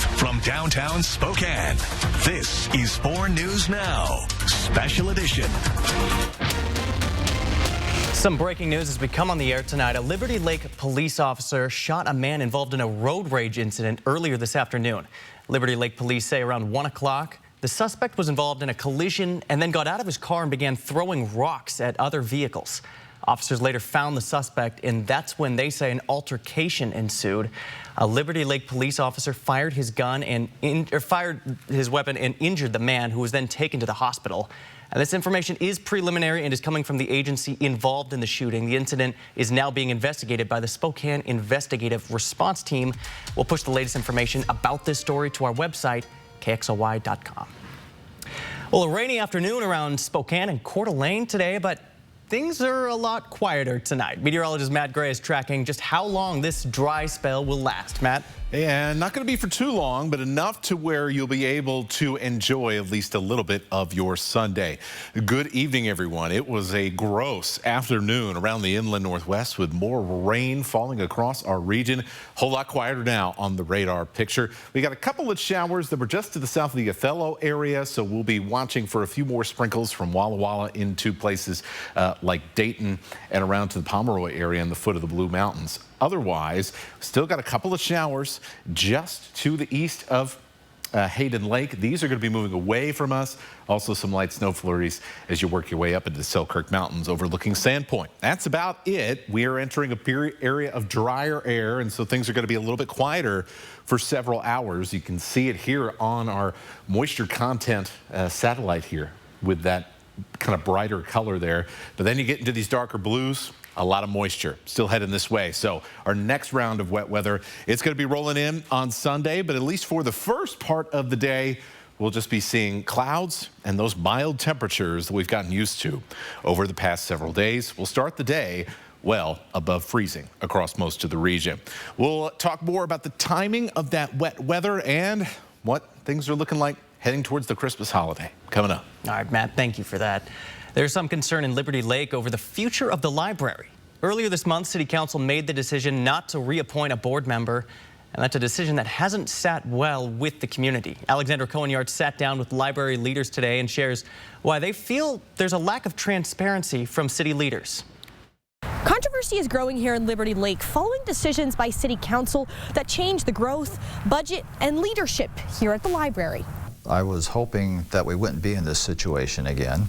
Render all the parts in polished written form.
from downtown Spokane, this is 4 News Now, Special Edition. Some breaking news as we come on the air tonight. A Liberty Lake police officer shot a man involved in a road rage incident earlier this afternoon. Liberty Lake police say around 1 o'clock, the suspect was involved in a collision and then got out of his car and began throwing rocks at other vehicles. Officers later found the suspect, and that's when they say an altercation ensued. A Liberty Lake police officer fired his gun and fired his weapon and injured the man, who was then taken to the hospital. And this information is preliminary and is coming from the agency involved in the shooting. The incident is now being investigated by the Spokane Investigative Response Team. We'll push the latest information about this story to our website, KXLY.com. Well, a rainy afternoon around Spokane and Coeur d'Alene today, but things are a lot quieter tonight. Meteorologist Matt Gray is tracking just how long this dry spell will last. Matt? And not going to be for too long, but enough to where you'll be able to enjoy at least a little bit of your Sunday. Good evening, everyone. It was a gross afternoon around the inland Northwest with more rain falling across our region. A whole lot quieter now on the radar picture. We got a couple of showers that were just to the south of the Othello area, so we'll be watching for a few more sprinkles from Walla Walla into places like Dayton and around to the Pomeroy area and the foot of the Blue Mountains. Otherwise, still got a couple of showers just to the east of Hayden Lake. These are going to be moving away from us. Also some light snow flurries as you work your way up into the Selkirk Mountains overlooking Sandpoint. That's about it. We are entering a area of drier air, and so things are going to be a little bit quieter for several hours. You can see it here on our moisture content satellite here with that kind of brighter color there. But then you get into these darker blues. A lot of moisture still heading this way. So our next round of wet weather, it's going to be rolling in on Sunday, but at least for the first part of the day, we'll just be seeing clouds and those mild temperatures that we've gotten used to over the past several days. We'll start the day well above freezing across most of the region. We'll talk more about the timing of that wet weather and what things are looking like heading towards the Christmas holiday coming up. All right, Matt, thank you for that. There's some concern in Liberty Lake over the future of the library. Earlier this month, City Council made the decision not to reappoint a board member, and that's a decision that hasn't sat well with the community. Alexandra Cohen-Yard sat down with library leaders today and shares why they feel there's a lack of transparency from city leaders. Controversy is growing here in Liberty Lake following decisions by City Council that change the growth, budget, and leadership here at the library. I was hoping that we wouldn't be in this situation again,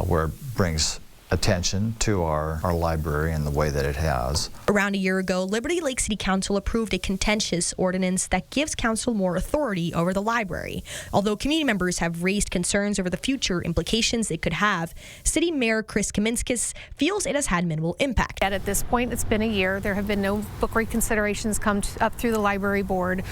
where it brings attention to our library in the way that it has. Around a year ago, Liberty Lake City Council approved a contentious ordinance that gives council more authority over the library. Although community members have raised concerns over the future implications it could have, City Mayor Chris Kaminskis feels it has had minimal impact. At this point, it's been a year. There have been no book reconsiderations come up through the library board.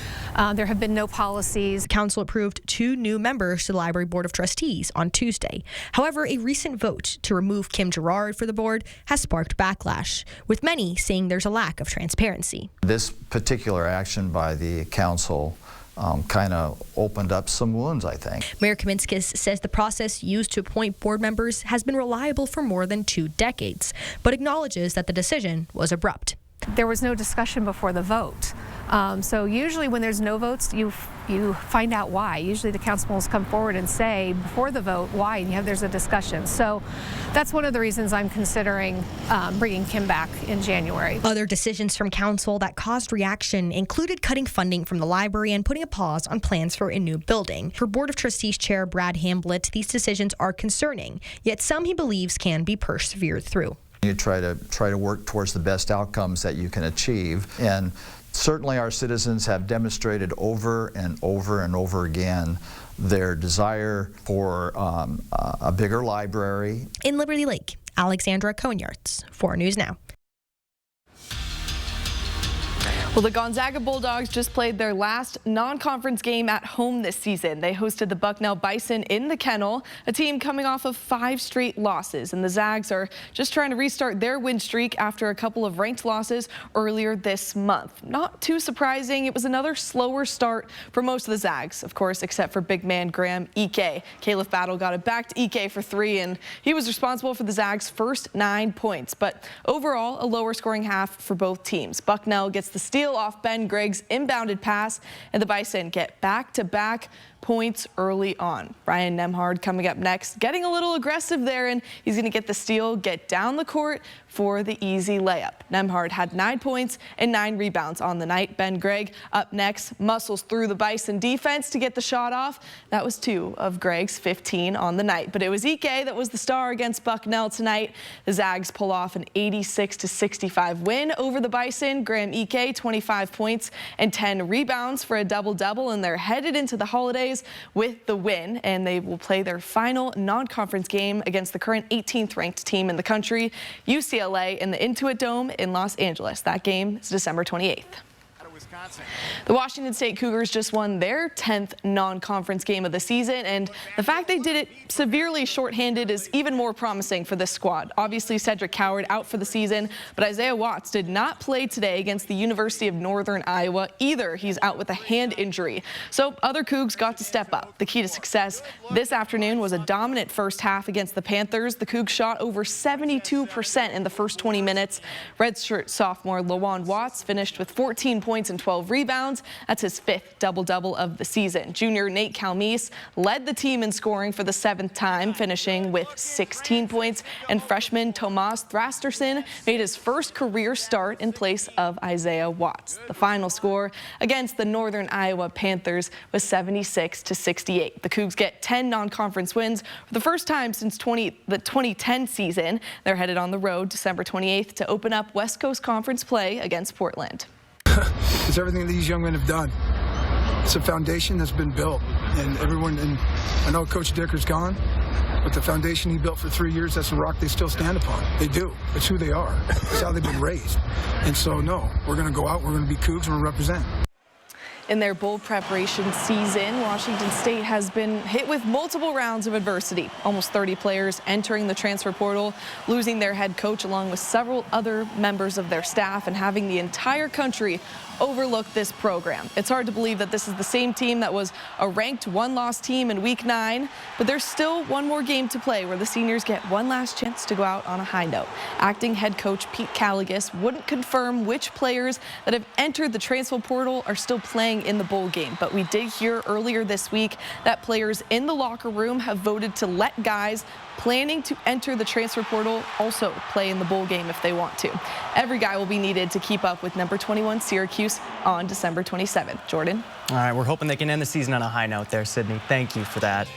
There have been no policies. Council approved 2 new members to the Library Board of Trustees on Tuesday. However, a recent vote to remove Kim Gerard for the board has sparked backlash, with many saying there's a lack of transparency. This particular action by the council kind of opened up some wounds, I think. Mayor Kaminskis says the process used to appoint board members has been reliable for more than 2 decades, but acknowledges that the decision was abrupt. There was no discussion before the vote. So usually when there's no votes, you find out why. Usually the councilors come forward and say before the vote why, and there's a discussion. So that's one of the reasons I'm considering bringing Kim back in January. Other decisions from council that caused reaction included cutting funding from the library and putting a pause on plans for a new building. For Board of Trustees Chair Brad Hamblett, these decisions are concerning, yet some he believes can be persevered through. You try to work towards the best outcomes that you can achieve, and certainly our citizens have demonstrated over and over and over again their desire for a bigger library. In Liberty Lake, Alexandra Cohen-Yard, 4 News Now. Well, the Gonzaga Bulldogs just played their last non-conference game at home this season. They hosted the Bucknell Bison in the Kennel, a team coming off of 5 straight losses. And the Zags are just trying to restart their win streak after a couple of ranked losses earlier this month. Not too surprising, it was another slower start for most of the Zags, of course, except for big man Graham Ike. Caleb Battle got it back to Ike for 3, and he was responsible for the Zags' first 9 points. But overall, a lower scoring half for both teams. Bucknell gets the steal steal off Ben Gregg's inbounded pass, and the Bison get back-to-back points early on. Ryan Nembhard coming up next, getting a little aggressive there, and he's going to get the steal, get down the court for the easy layup. Nembhard had 9 points and 9 rebounds on the night. Ben Gregg up next, muscles through the Bison defense to get the shot off. That was 2 of Gregg's 15 on the night. But it was Ike that was the star against Bucknell tonight. The Zags pull off an 86-65 win over the Bison. Graham Ike, 25 points and 10 rebounds for a double-double, and they're headed into the holidays with the win, and they will play their final non-conference game against the current 18th ranked team in the country, UCLA, in the Intuit Dome in Los Angeles. That game is December 28th. The Washington State Cougars just won their 10th non-conference game of the season, and the fact they did it severely shorthanded is even more promising for this squad. Obviously, Cedric Coward out for the season, but Isaiah Watts did not play today against the University of Northern Iowa either. He's out with a hand injury. So other Cougs got to step up. The key to success this afternoon was a dominant first half against the Panthers. The Cougs shot over 72% in the first 20 minutes. Redshirt sophomore Lawan Watts finished with 14 points and 12 rebounds. That's his 5th double-double of the season. Junior Nate Calmise led the team in scoring for the 7th time, finishing with 16 points. And freshman Tomas Thrasterson made his first career start in place of Isaiah Watts. The final score against the Northern Iowa Panthers was 76-68. The Cougs get 10 non-conference wins for the first time since the 2010 season. They're headed on the road December 28th to open up West Coast Conference play against Portland. It's everything these young men have done. It's a foundation that's been built, and everyone, and I know Coach Dicker's gone, but the foundation he built for 3 years, that's a rock they still stand upon. They do. It's who they are. It's how they've been raised. And so, no, we're going to go out, we're going to be Cougs, and we're going to represent. In their bowl preparation season, Washington State has been hit with multiple rounds of adversity. Almost 30 players entering the transfer portal, losing their head coach along with several other members of their staff, and having the entire country overlook this program. It's hard to believe that this is the same team that was a ranked 1-loss team in Week 9, but there's still one more game to play where the seniors get one last chance to go out on a high note. Acting head coach Pete Caligas wouldn't confirm which players that have entered the transfer portal are still playing in the bowl game, but we did hear earlier this week that players in the locker room have voted to let guys planning to enter the transfer portal also play in the bowl game if they want to. Every guy will be needed to keep up with number 21 Syracuse on December 27th. Jordan? All right, we're hoping they can end the season on a high note there, Sydney. Thank you for that.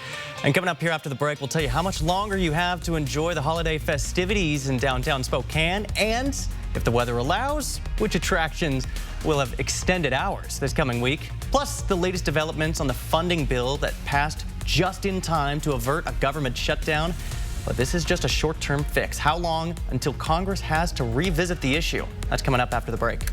And coming up here after the break, we'll tell you how much longer you have to enjoy the holiday festivities in downtown Spokane, and if the weather allows, which attractions will have extended hours this coming week. Plus, the latest developments on the funding bill that passed just in time to avert a government shutdown. But this is just a short-term fix. How long until Congress has to revisit the issue? That's coming up after the break.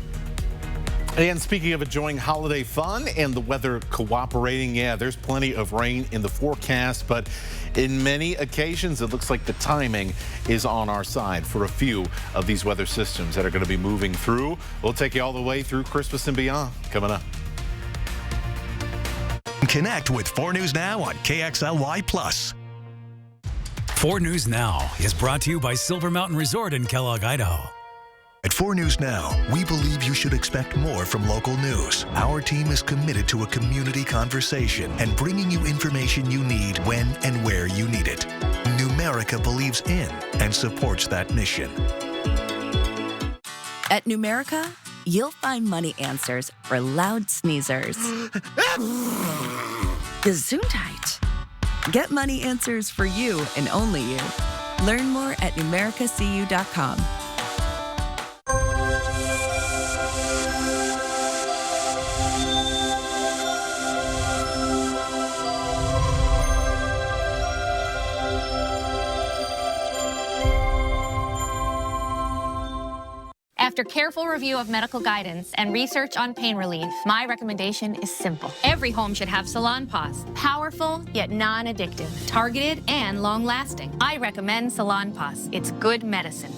And speaking of enjoying holiday fun and the weather cooperating, yeah, there's plenty of rain in the forecast, but in many occasions, it looks like the timing is on our side for a few of these weather systems that are going to be moving through. We'll take you all the way through Christmas and beyond. Coming up. Connect with 4 News Now on KXLY+. 4 News Now is brought to you by Silver Mountain Resort in Kellogg, Idaho. At 4 News Now, we believe you should expect more from local news. Our team is committed to a community conversation and bringing you information you need when and where you need it. Numerica believes in and supports that mission. At Numerica, you'll find money answers for loud sneezers. Gesundheit. Get money answers for you and only you. Learn more at numericacu.com. After careful review of medical guidance and research on pain relief, my recommendation is simple. Every home should have Salonpas. Powerful, yet non-addictive. Targeted and long-lasting. I recommend Salonpas. It's good medicine.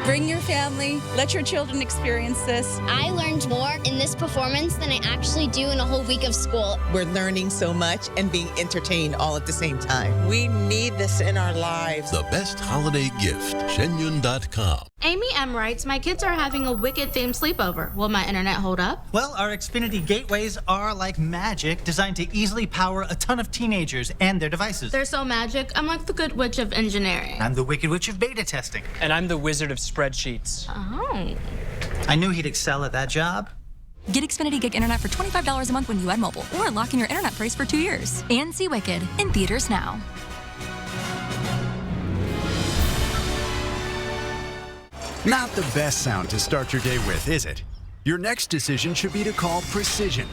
Bring your family. Let your children experience this. I learned more in this performance than I actually do in a whole week of school. We're learning so much and being entertained all at the same time. We need this in our lives. The best holiday gift, Shenyun.com. Amy M. writes, my kids are having a Wicked-themed sleepover. Will my internet hold up? Well, our Xfinity gateways are like magic, designed to easily power a ton of teenagers and their devices. They're so magic. I'm like the Good Witch of engineering. I'm the Wicked Witch of beta testing. And I'm the Wizard of spreadsheets. Oh. I knew he'd excel at that job. Get Xfinity Gig Internet for $25 a month when you add mobile, or lock in your internet price for 2 years. And see Wicked in theaters now. Not the best sound to start your day with, is it? Your next decision should be to call Precision.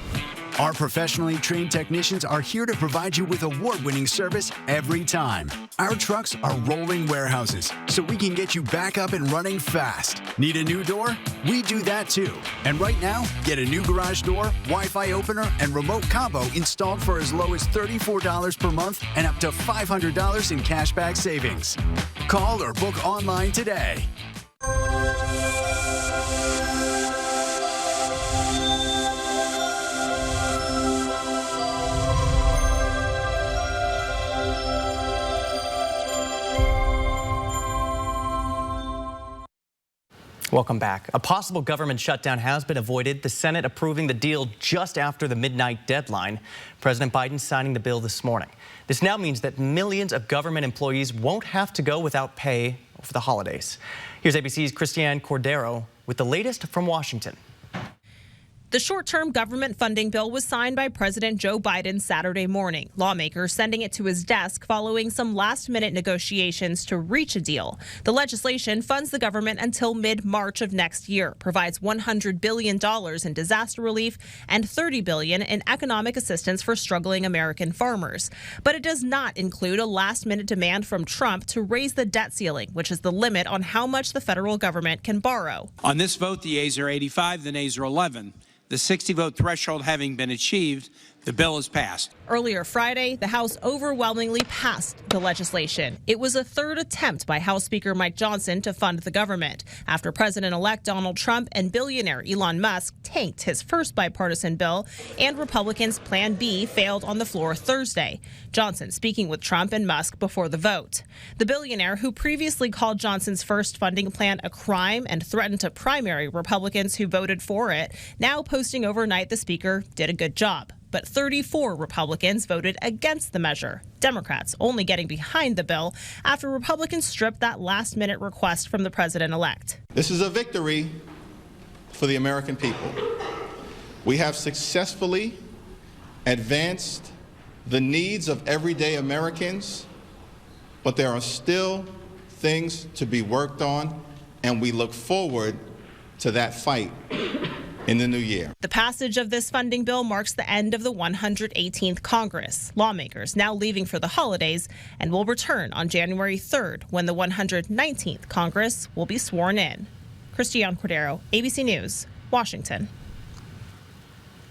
Our professionally trained technicians are here to provide you with award-winning service every time. Our trucks are rolling warehouses, so we can get you back up and running fast. Need a new door? We do that too. And right now, get a new garage door, Wi-Fi opener, and remote combo installed for as low as $34 per month and up to $500 in cashback savings. Call or book online today. Welcome back. A possible government shutdown has been avoided, the Senate approving the deal just after the midnight deadline. President Biden signing the bill this morning. This now means that millions of government employees won't have to go without pay for the holidays. Here's ABC's Christiane Cordero with the latest from Washington. The short-term government funding bill was signed by President Joe Biden Saturday morning, lawmakers sending it to his desk following some last-minute negotiations to reach a deal. The legislation funds the government until mid-March of next year, provides $100 billion in disaster relief and $30 billion in economic assistance for struggling American farmers. But it does not include a last-minute demand from Trump to raise the debt ceiling, which is the limit on how much the federal government can borrow. On this vote, the yeas are 85, the nays are 11. The 60-vote threshold having been achieved, the bill is passed. Earlier Friday, the House overwhelmingly passed the legislation. It was a third attempt by House Speaker Mike Johnson to fund the government after President-elect Donald Trump and billionaire Elon Musk tanked his first bipartisan bill, and Republicans' Plan B failed on the floor Thursday. Johnson speaking with Trump and Musk before the vote. The billionaire, who previously called Johnson's first funding plan a crime and threatened to primary Republicans who voted for it, now posting overnight the speaker did a good job. But 34 Republicans voted against the measure, Democrats only getting behind the bill after Republicans stripped that last-minute request from the president-elect. This is a victory for the American people. We have successfully advanced the needs of everyday Americans, but there are still things to be worked on, and we look forward to that fight in the new year. The passage of this funding bill marks the end of the 118th Congress. Lawmakers now leaving for the holidays and will return on January 3rd when the 119th Congress will be sworn in. Christiane Cordero, ABC News, Washington.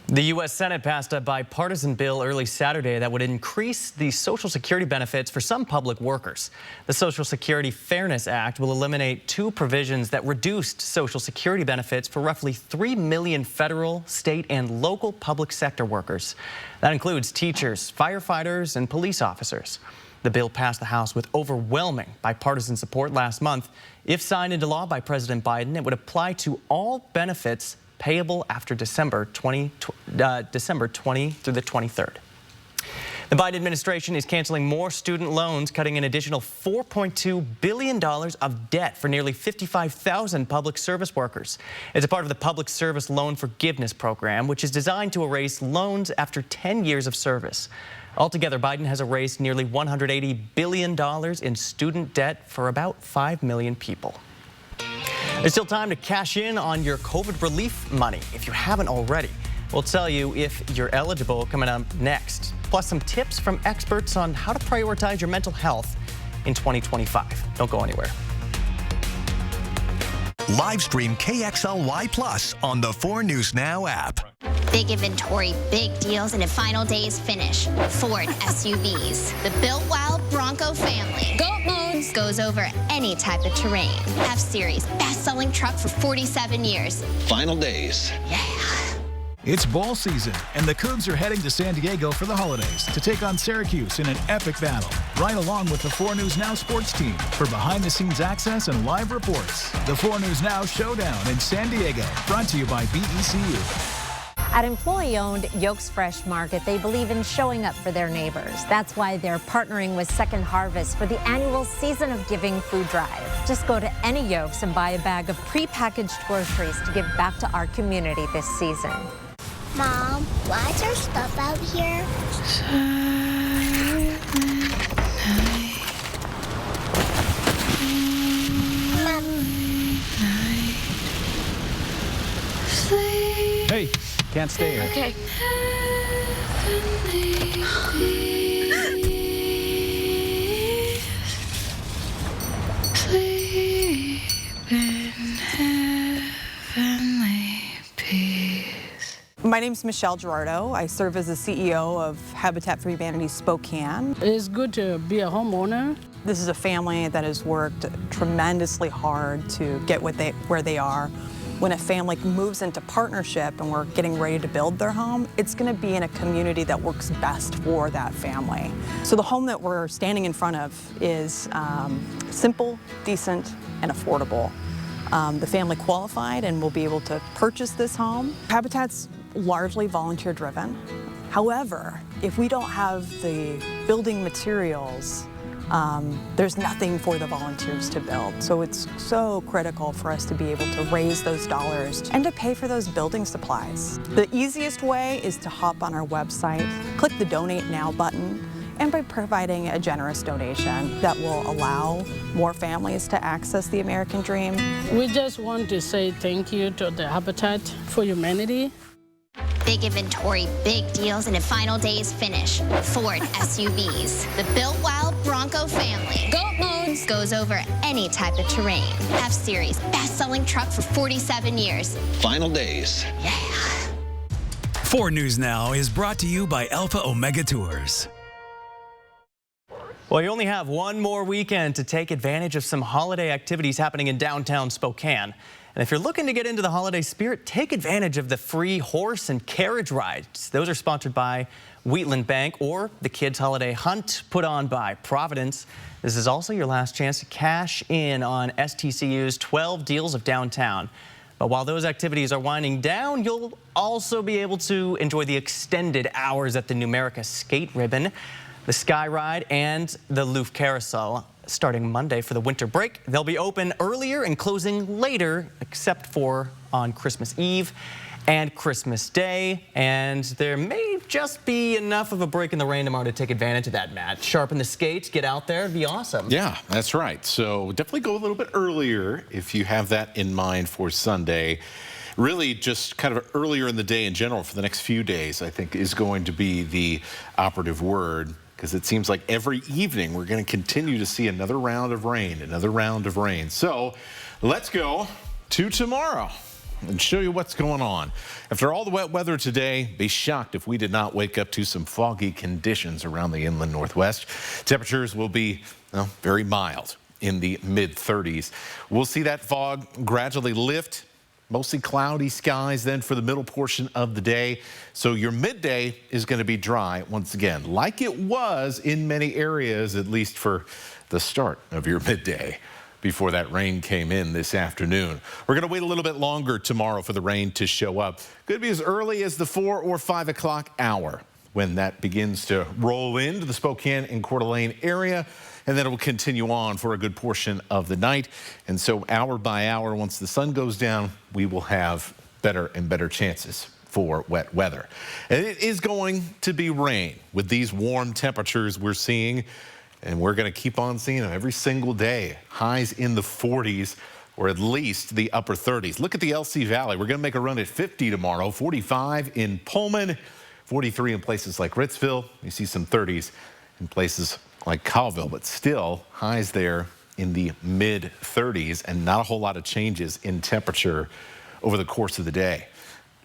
The U.S. Senate passed a bipartisan bill early Saturday that would increase the Social Security benefits for some public workers. The Social Security Fairness Act will eliminate two provisions that reduced Social Security benefits for roughly 3 million federal, state, and local public sector workers. That includes teachers, firefighters, and police officers. The bill passed the House with overwhelming bipartisan support last month. If signed into law by President Biden, it would apply to all benefits payable after December 20 through the 23rd. The Biden administration is canceling more student loans, cutting an additional $4.2 billion of debt for nearly 55,000 public service workers. It's a part of the Public Service Loan Forgiveness Program, which is designed to erase loans after 10 years of service. Altogether, Biden has erased nearly $180 billion in student debt for about 5 million people. There's still time to cash in on your COVID relief money if you haven't already. We'll tell you if you're eligible coming up next. Plus some tips from experts on how to prioritize your mental health in 2025. Don't go anywhere. Live stream KXLY Plus on the 4 News Now app. Big inventory, big deals, and a final day's finish. Ford SUVs. The built wild Bronco family. Goat modes. modes, goes over any type of terrain. F-Series, best-selling truck for 47 years. Final days. It's ball season, and the Cougs are heading to San Diego for the holidays to take on Syracuse in an epic battle. Right along with the 4 News Now sports team for behind-the-scenes access and live reports. The 4 News Now Showdown in San Diego, brought to you by BECU. At employee-owned Yolks Fresh Market, they believe in showing up for their neighbors. That's why they're partnering with Second Harvest for the annual Season of Giving food drive. Just go to any Yolks and buy a bag of prepackaged groceries to give back to our community this season. Mom, why is there stuff out here? Hey, can't stay here. Okay. My name is Michelle Gerardo. I serve as the CEO of Habitat for Humanity Spokane. It's good to be a homeowner. This is a family that has worked tremendously hard to get where they are. When a family moves into partnership and we're getting ready to build their home, it's going to be in a community that works best for that family. So the home that we're standing in front of is simple, decent, and affordable. The family qualified and will be able to purchase this home. Habitat's largely volunteer driven. However, if we don't have the building materials, there's nothing for the volunteers to build. So it's so critical for us to be able to raise those dollars and to pay for those building supplies. The easiest way is to hop on our website, click the Donate Now button, and by providing a generous donation that will allow more families to access the American dream. We just want to say thank you to the Habitat for Humanity. Big inventory, big deals, and a final day's finish. Ford SUVs. The Built Wild Bronco family. Goat modes, goes over any type of terrain. F-Series, best-selling truck for 47 years. Final days. 4 News Now is brought to you by Alpha Omega Tours. Well, you only have one more weekend to take advantage of some holiday activities happening in downtown Spokane. And if you're looking to get into the holiday spirit, take advantage of the free horse and carriage rides. Those are sponsored by Wheatland Bank or the Kids Holiday Hunt put on by Providence. This is also your last chance to cash in on STCU's 12 deals of downtown. But while those activities are winding down, you'll also be able to enjoy the extended hours at the Numerica Skate Ribbon, the Sky Ride, and the Loof Carousel. Starting Monday for the winter break. They'll be open earlier and closing later, except for on Christmas Eve and Christmas Day. And there may just be enough of a break in the rain tomorrow to take advantage of that, Matt. Sharpen the skates, get out there, it'd be awesome. Yeah, that's right. So definitely go a little bit earlier if you have that in mind for Sunday. Really just kind of earlier in the day in general for the next few days, I think, is going to be the operative word. Because it seems like every evening we're going to continue to see another round of rain, So let's go to tomorrow and show you what's going on. After all the wet weather today, be shocked if we did not wake up to some foggy conditions around the inland northwest. Temperatures will be very mild in the mid-30s. We'll see that fog gradually lift. Mostly cloudy skies then for the middle portion of the day. So your midday is going to be dry once again, like it was in many areas, at least for the start of your midday before that rain came in this afternoon. We're going to wait a little bit longer tomorrow for the rain to show up. Could be as early as the 4 or 5 o'clock hour when that begins to roll into the Spokane and Coeur d'Alene area. And then it will continue on for a good portion of the night. And so hour by hour, once the sun goes down, we will have better and better chances for wet weather. And it is going to be rain with these warm temperatures we're seeing. And we're going to keep on seeing them every single day. Highs in the 40s or at least the upper 30s. Look at the LC Valley. We're going to make a run at 50 tomorrow, 45 in Pullman, 43 in places like Ritzville. You see some 30s in places like Colville, but still highs there in the mid-30s and not a whole lot of changes in temperature over the course of the day.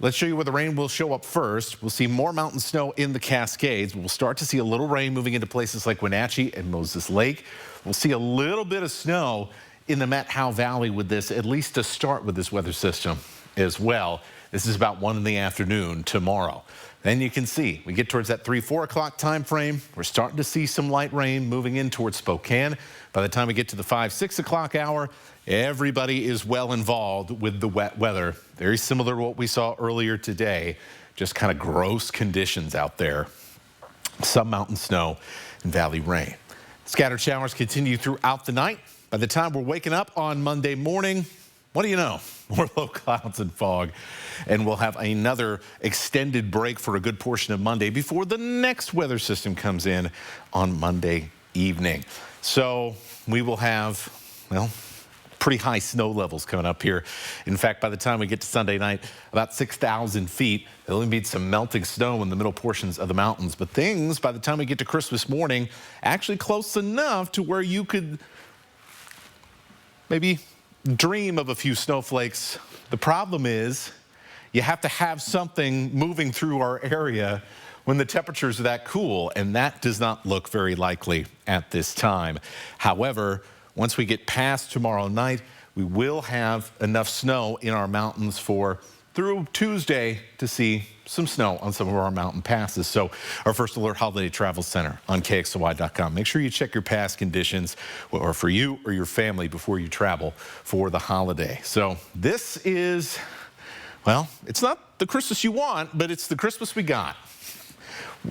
let's show you where the rain will show up first. We'll see more mountain snow in the Cascades. We'll start to see a little rain moving into places like Wenatchee and Moses Lake. We'll see a little bit of snow in the Met Howe Valley with this, at least to start with this weather system as well. This is about 1 in the afternoon tomorrow. Then you can see we get towards that 3-4 o'clock time frame. We're starting to see some light rain moving in towards Spokane. By the time we get to the 5-6 o'clock hour, everybody is well involved with the wet weather. Very similar to what we saw earlier today. Just kind of gross conditions out there. Some mountain snow and valley rain. Scattered showers continue throughout the night. By the time we're waking up on Monday morning, what do you know? More low clouds and fog. And we'll have another extended break for a good portion of Monday before the next weather system comes in on Monday evening. So we will have, well, pretty high snow levels coming up here. In fact, by the time we get to Sunday night, about 6,000 feet. There'll be some melting snow in the middle portions of the mountains. But things, by the time we get to Christmas morning, actually close enough to where you could maybe dream of a few snowflakes. The problem is you have to have something moving through our area when the temperatures are that cool, and that does not look very likely at this time. However, once we get past tomorrow night, we will have enough snow in our mountains for through Tuesday to see some snow on some of our mountain passes. So our First Alert Holiday Travel Center on KXLY.com. Make sure you check your past conditions or for you or your family before you travel for the holiday. So this is, well, it's not the Christmas you want, but it's the Christmas we got.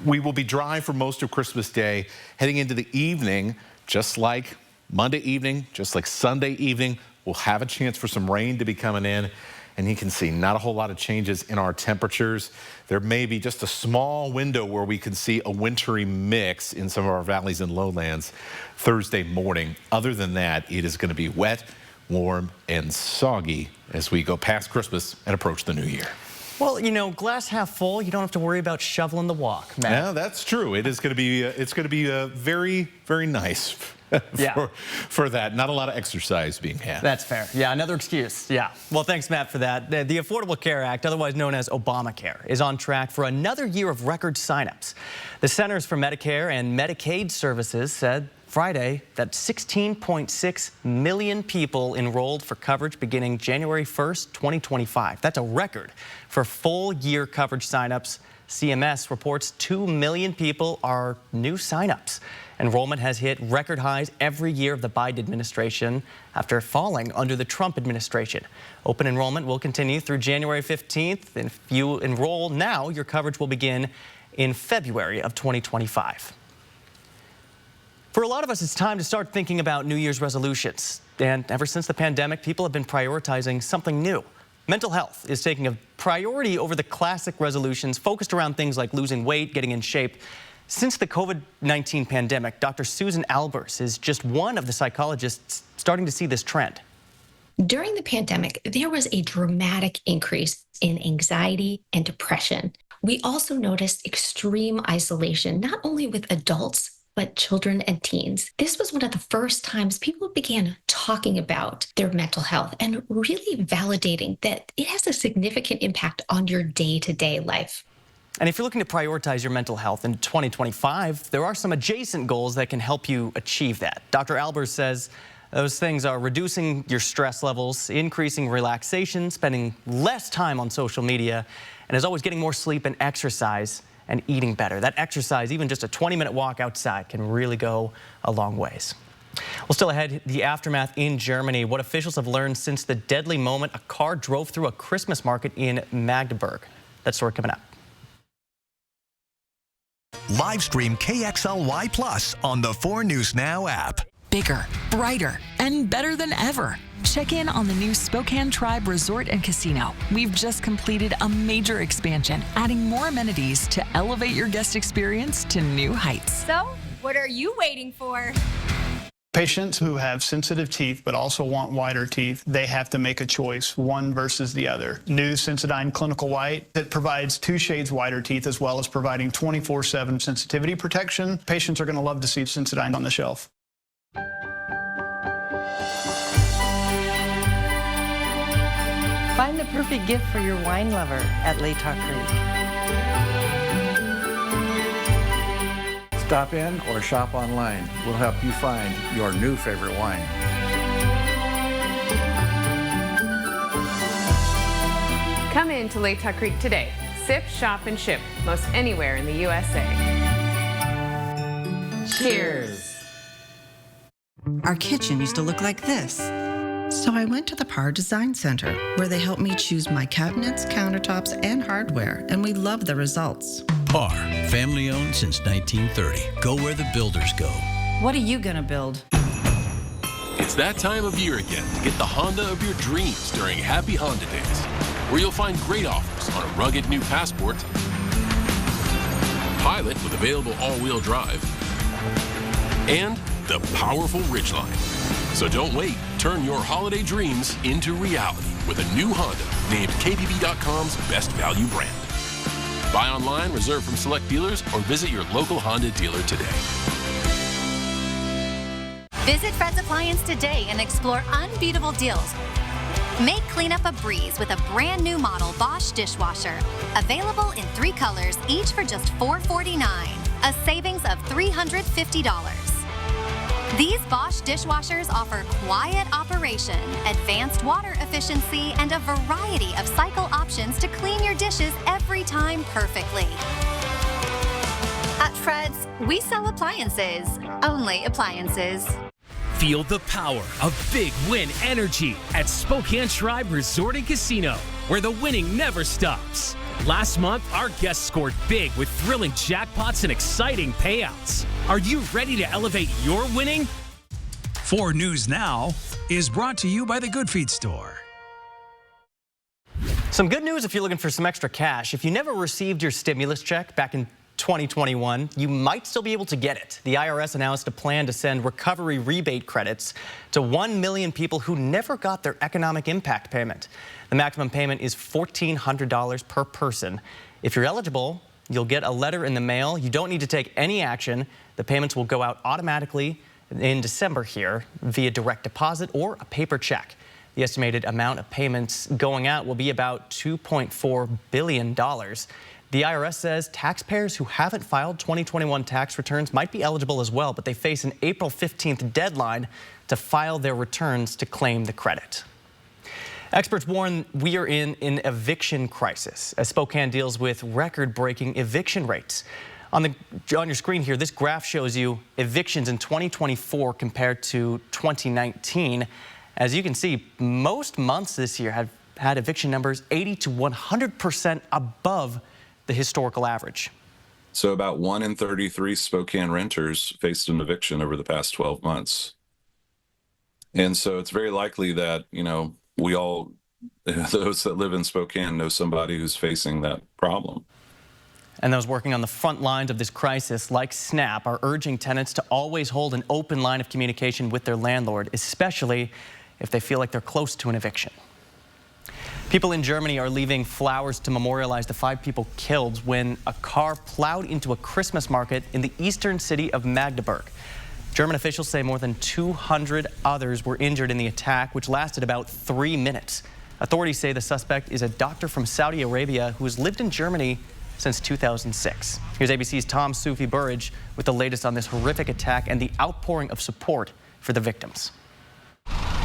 We will be dry for most of Christmas Day, heading into the evening, just like Monday evening, just like Sunday evening. We'll have a chance for some rain to be coming in. And you can see not a whole lot of changes in our temperatures. There may be just a small window where we can see a wintry mix in some of our valleys and lowlands Thursday morning. Other than that, it is going to be wet, warm, and soggy as we go past Christmas and approach the new year. Well, you know, glass half full, you don't have to worry about shoveling the walk, Matt. Yeah, that's true. It is going to be, very, very nice. For that. Not a lot of exercise being had. That's fair. Yeah, another excuse. Yeah. Well, thanks, Matt, for that. The Affordable Care Act, otherwise known as Obamacare, is on track for another year of record signups. The Centers for Medicare and Medicaid Services said Friday that 16.6 million people enrolled for coverage beginning January 1st, 2025. That's a record for full-year coverage signups. CMS reports 2 million people are new signups. Enrollment has hit record highs every year of the Biden administration after falling under the Trump administration. Open enrollment will continue through January 15th. And if you enroll now, your coverage will begin in February of 2025. For a lot of us, it's time to start thinking about New Year's resolutions. And ever since the pandemic, people have been prioritizing something new. Mental health is taking a priority over the classic resolutions focused around things like losing weight, getting in shape. Since the COVID-19 pandemic, Dr. Susan Albers is just one of the psychologists starting to see this trend. During the pandemic, there was a dramatic increase in anxiety and depression. We also noticed extreme isolation, not only with adults, but children and teens. This was one of the first times people began talking about their mental health and really validating that it has a significant impact on your day-to-day life. And if you're looking to prioritize your mental health in 2025, there are some adjacent goals that can help you achieve that. Dr. Albers says those things are reducing your stress levels, increasing relaxation, spending less time on social media, and as always, getting more sleep and exercise and eating better. That exercise, even just a 20-minute walk outside, can really go a long ways. Well, still ahead, the aftermath in Germany, what officials have learned since the deadly moment a car drove through a Christmas market in Magdeburg. That story coming up. Live stream KXLY Plus on the 4 News Now app. Bigger, brighter, and better than ever. Check in on the new Spokane Tribe Resort and Casino. We've just completed a major expansion, adding more amenities to elevate your guest experience to new heights. So, what are you waiting for? Patients who have sensitive teeth but also want whiter teeth, they have to make a choice, one versus the other. New Sensodyne Clinical White that provides 2 shades whiter teeth as well as providing 24/7 sensitivity protection. Patients are going to love to see Sensodyne on the shelf. Find the perfect gift for your wine lover at Latah Creek. Stop in or shop online. We'll help you find your new favorite wine. Come in to Latah Creek today. Sip, shop, and ship most anywhere in the USA. Cheers. Our kitchen used to look like this. So I went to the Par Design Center, where they helped me choose my cabinets, countertops, and hardware, and we love the results. Par, family owned since 1930. Go where the builders go. What are you gonna build? It's that time of year again to get the Honda of your dreams during Happy Honda Days, where you'll find great offers on a rugged new Passport, Pilot with available all-wheel drive, and the powerful Ridgeline. So don't wait. Turn your holiday dreams into reality with a new Honda named KBB.com's best value brand. Buy online, reserve from select dealers, or visit your local Honda dealer today. Visit Fred's Appliance today and explore unbeatable deals. Make cleanup a breeze with a brand new model Bosch dishwasher. Available in 3 colors, each for just $449, a savings of $350. These Bosch dishwashers offer quiet operation, advanced water efficiency, and a variety of cycle options to clean your dishes every time perfectly. At Fred's, we sell appliances, only appliances. Feel the power of big win energy at Spokane Tribe Resort and Casino, where the winning never stops. Last month, our guests scored big with thrilling jackpots and exciting payouts. Are you ready to elevate your winning? 4 News Now is brought to you by the Good Feet Store. Some good news if you're looking for some extra cash. If you never received your stimulus check back in 2021, you might still be able to get it. The IRS announced a plan to send recovery rebate credits to 1 million people who never got their economic impact payment. The maximum payment is $1,400 per person. If you're eligible, you'll get a letter in the mail. You don't need to take any action. The payments will go out automatically in December here via direct deposit or a paper check. The estimated amount of payments going out will be about $2.4 billion. The IRS says taxpayers who haven't filed 2021 tax returns might be eligible as well, but they face an April 15th deadline to file their returns to claim the credit. Experts warn we are in an eviction crisis as Spokane deals with record-breaking eviction rates. On your screen here, this graph shows you evictions in 2024 compared to 2019. As you can see, most months this year have had eviction numbers 80 to 100% above the historical average. So about 1 in 33 Spokane renters faced an eviction over the past 12 months. And so it's very likely that, we all, those that live in Spokane, know somebody who's facing that problem. And those working on the front lines of this crisis, like SNAP, are urging tenants to always hold an open line of communication with their landlord, especially if they feel like they're close to an eviction. People in Germany are leaving flowers to memorialize the 5 people killed when a car plowed into a Christmas market in the eastern city of Magdeburg. German officials say more than 200 others were injured in the attack, which lasted about 3 minutes. Authorities say the suspect is a doctor from Saudi Arabia who has lived in Germany since 2006. Here's ABC's Tom Sufi Burridge with the latest on this horrific attack and the outpouring of support for the victims.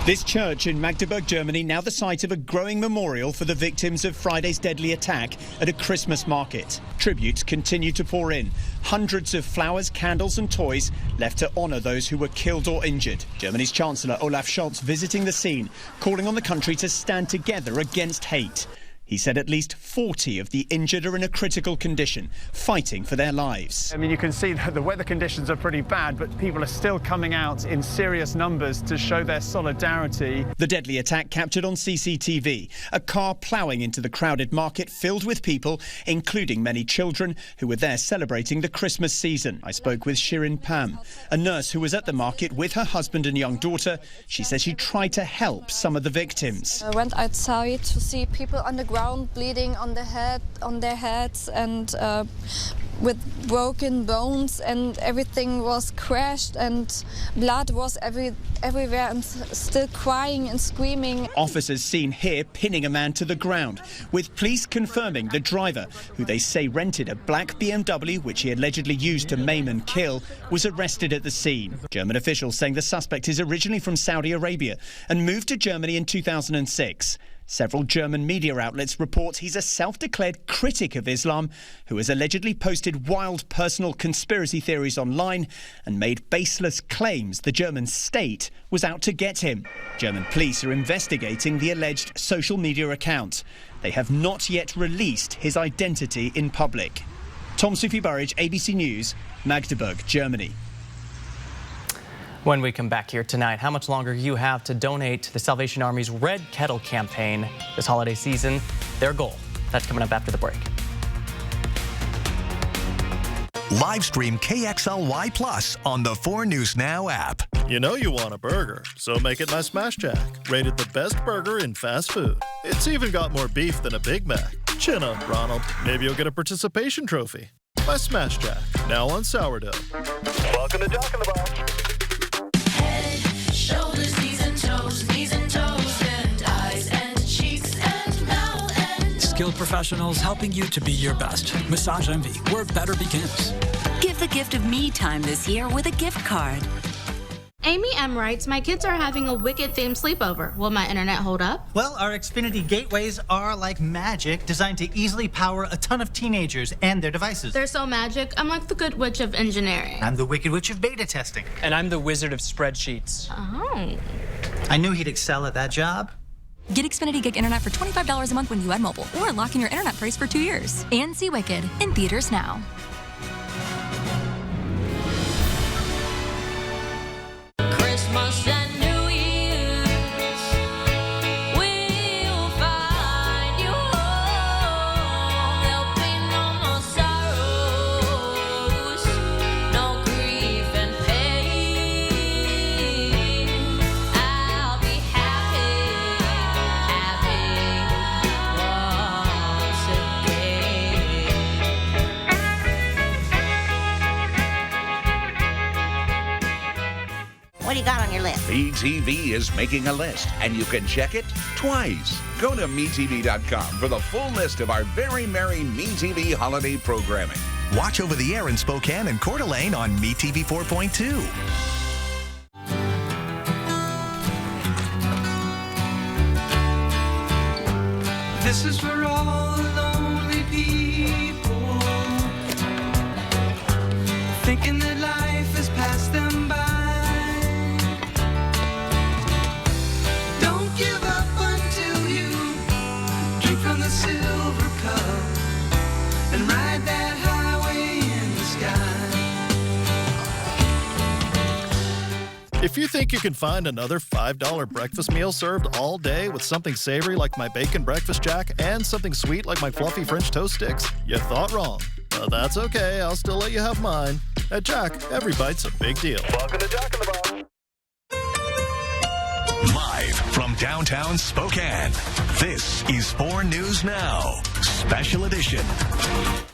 This church in Magdeburg, Germany, now the site of a growing memorial for the victims of Friday's deadly attack at a Christmas market. Tributes continue to pour in. Hundreds of flowers, candles and toys left to honour those who were killed or injured. Germany's Chancellor Olaf Scholz visiting the scene, calling on the country to stand together against hate. He said at least 40 of the injured are in a critical condition, fighting for their lives. I mean, you can see that the weather conditions are pretty bad, but people are still coming out in serious numbers to show their solidarity. The deadly attack captured on CCTV, a car ploughing into the crowded market filled with people, including many children who were there celebrating the Christmas season. I spoke with Shirin Pam, a nurse who was at the market with her husband and young daughter. She says she tried to help some of the victims. I went outside to see people on the ground bleeding on their heads, and with broken bones, and everything was crashed and blood was everywhere, and still crying and screaming. Officers seen here pinning a man to the ground, with police confirming the driver, who they say rented a black BMW which he allegedly used to maim and kill, was arrested at the scene. German officials saying the suspect is originally from Saudi Arabia and moved to Germany in 2006. Several German media outlets report he's a self-declared critic of Islam who has allegedly posted wild personal conspiracy theories online and made baseless claims the German state was out to get him. German police are investigating the alleged social media account. They have not yet released his identity in public. Tom Sufi Burridge, ABC News, Magdeburg, Germany. When we come back here tonight, how much longer you have to donate to the Salvation Army's Red Kettle campaign this holiday season, their goal. That's coming up after the break. Live stream KXLY Plus on the 4 News Now app. You know you want a burger, so make it my Smash Jack. Rated the best burger in fast food. It's even got more beef than a Big Mac. Chin up, Ronald. Maybe you'll get a participation trophy. My Smash Jack, now on sourdough. Welcome to Jack in the Box. Shoulders, knees and toes, and eyes and cheeks and mouth and skilled professionals helping you to be your best. Massage Envy, where better begins. Give the gift of me time this year with a gift card. Amy M. writes, my kids are having a Wicked-themed sleepover. Will my internet hold up? Well, our Xfinity gateways are like magic, designed to easily power a ton of teenagers and their devices. They're so magic. I'm like the Good Witch of engineering. I'm the Wicked Witch of beta testing. And I'm the Wizard of spreadsheets. Oh. I knew he'd excel at that job. Get Xfinity Gig Internet for $25 a month when you add mobile, or lock in your internet price for 2 years. And see Wicked in theaters now. Christmas and New Year's, we'll find you home. There'll be no more sorrows, no grief and pain. I'll be happy once again. What do you got on your list? MeTV is making a list, and you can check it twice. Go to MeTV.com for the full list of our very merry MeTV holiday programming. Watch over the air in Spokane and Coeur d'Alene on MeTV 4.2. This is for all the lonely people, thinking that life has passed them by. Don't give up until you drink from the silver cup and ride that highway in the sky. If you think you can find another $5 breakfast meal served all day with something savory like my Bacon Breakfast Jack and something sweet like my Fluffy French Toast Sticks, you thought wrong. But that's okay, I'll still let you have mine. At Jack, every bite's a big deal. Welcome to Jack in the Box. Live from downtown Spokane, this is 4 News Now, Special Edition.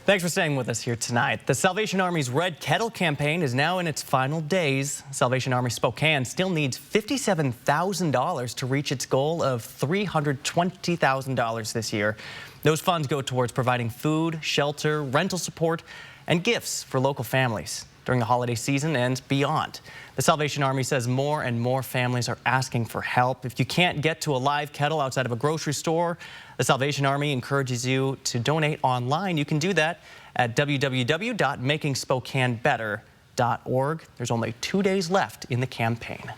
Thanks for staying with us here tonight. The Salvation Army's Red Kettle campaign is now in its final days. Salvation Army Spokane still needs $57,000 to reach its goal of $320,000 this year. Those funds go towards providing food, shelter, rental support, and gifts for local families during the holiday season and beyond. The Salvation Army says more and more families are asking for help. If you can't get to a live kettle outside of a grocery store, the Salvation Army encourages you to donate online. You can do that at www.makingspokanebetter.org. There's only 2 days left in the campaign.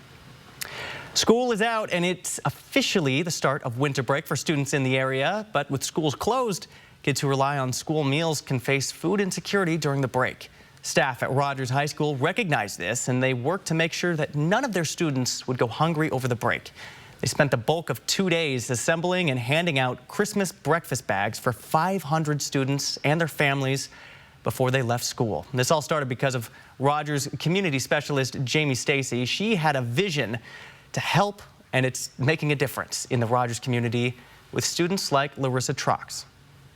School is out, and it's officially the start of winter break for students in the area. But with schools closed, kids who rely on school meals can face food insecurity during the break. Staff at Rogers High School recognize this, and they work to make sure that none of their students would go hungry over the break. They spent the bulk of 2 days assembling and handing out Christmas breakfast bags for 500 students and their families before they left school. This all started because of Rogers community specialist Jamie Stacy. She had a vision to help, and it's making a difference in the Rogers community with students like Larissa Trox.